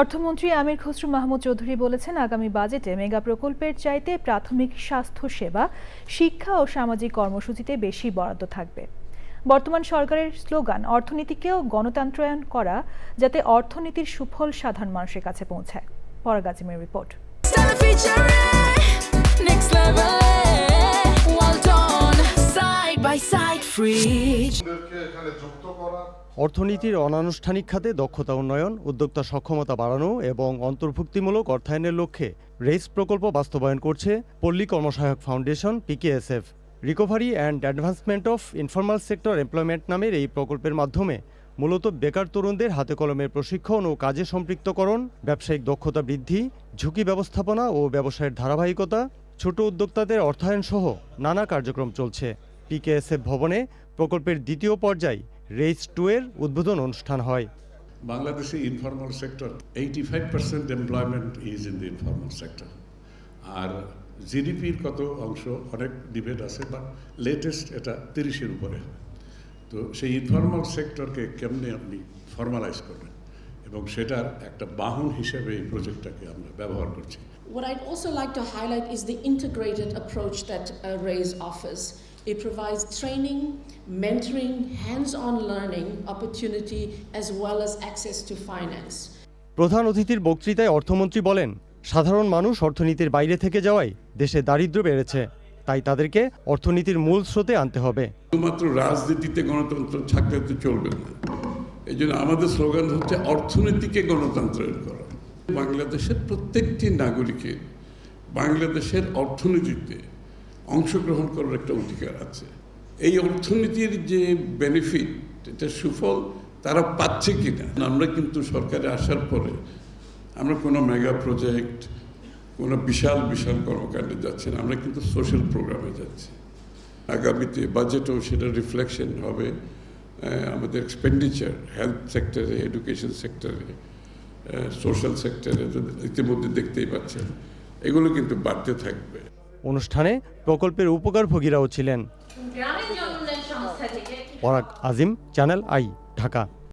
অর্থমন্ত্রী আমির খসরু মাহমুদ চৌধুরী বলেছেন, আগামী বাজেটে মেগা প্রকল্পের চাইতে প্রাথমিক স্বাস্থ্যসেবা, শিক্ষা ও সামাজিক কর্মসূচিতে বেশি বরাদ্দ থাকবে। বর্তমান সরকারের স্লোগান অর্থনীতিকেও গণতন্ত্রায়ন করা, যাতে অর্থনীতির সুফল সাধারণ মানুষের কাছে পৌঁছায়। পরাগ আজিমের রিপোর্ট। অর্থনীতির অনানুষ্ঠানিক খাতে দক্ষতা উন্নয়ন, উদ্যোক্তা সক্ষমতা বাড়ানো এবং অন্তর্ভুক্তিমূলক অর্থায়নের লক্ষ্যে রেইস প্রকল্প বাস্তবায়ন করছে পল্লী কর্মসহায়ক ফাউন্ডেশন PKSF। Recovery and advancement of informal sector employment নামের এই প্রকল্পের মাধ্যমে মূলত বেকার তরুণদের হাতে কলমের প্রশিক্ষণ ও কাজে সম্পৃক্তকরণ, ব্যবসায়িক দক্ষতা বৃদ্ধি, ঝুঁকি ব্যবস্থাপনা ও ব্যবসায়ের ধারাবাহিকতা, ছোট উদ্যোক্তাদের অর্থায়ন সহ নানা কার্যক্রম চলছে। PKSF ভবনে প্রকল্পের দ্বিতীয় পর্যায় রেইস 2 এর উদ্বোধন অনুষ্ঠান হয়। বাংলাদেশে informal sector 85% employment is in the informal sector. আর জিডিপির কত অংশ অনেক ডিবেট আছে, বাট লেটেস্ট এটা 30-এর উপরে। তো সেই ইনফর্মাল সেক্টরকে কেমনে আপনি ফর্মালাইজ করবেন, এবং সেটার একটা বাহন হিসেবে এই প্রজেক্টটাকে আমরা ব্যবহার করছি। What I'd also like to highlight is the integrated approach that RAISE offers. It provides training, mentoring, hands-on learning opportunity, as well as access to finance. প্রধান অতিথির বক্তৃতায় অর্থমন্ত্রী বলেন, সাধারণ মানুষ অর্থনীতির বাইরে থেকে যাওয়ায় দেশে দারিদ্র্য বেড়েছে, তাই তাদেরকে অর্থনীতির মূল স্রোতে আনতে হবে। শুধুমাত্র রাজনীতিতে গণতন্ত্র থাকলে তো চলবে না। এই জন্য আমাদের স্লোগান হচ্ছে অর্থনীতিকে গণতন্ত্রায়ন করা। বাংলাদেশের প্রত্যেকটি নাগরিকের বাংলাদেশের অর্থনীতিতে অংশগ্রহণ করার একটা অধিকার আছে। এই অর্থনীতির যে বেনিফিট, এটা সুফল তারা পাচ্ছে কিনা। আমরা কিন্তু সরকারে আসার পরে আমরা কোনো মেগা প্রজেক্ট, কোনো বিশাল বিশাল কর্মকাণ্ডে যাচ্ছি না, আমরা কিন্তু সোশ্যাল প্রোগ্রামে যাচ্ছি। আগামীতে বাজেটও সেটা রিফ্লেকশন হবে। আমাদের এক্সপেন্ডিচার হেলথ সেক্টরে, এডুকেশন সেক্টরে, সোশ্যাল সেক্টরে ইতিমধ্যে দেখতেই পাচ্ছেন, এগুলো কিন্তু বাড়তে থাকবে। অনুষ্ঠানে প্রকল্পের উপকারভোগীরাও ছিলেন। পরাগ আজিম, চ্যানেল আই, ঢাকা।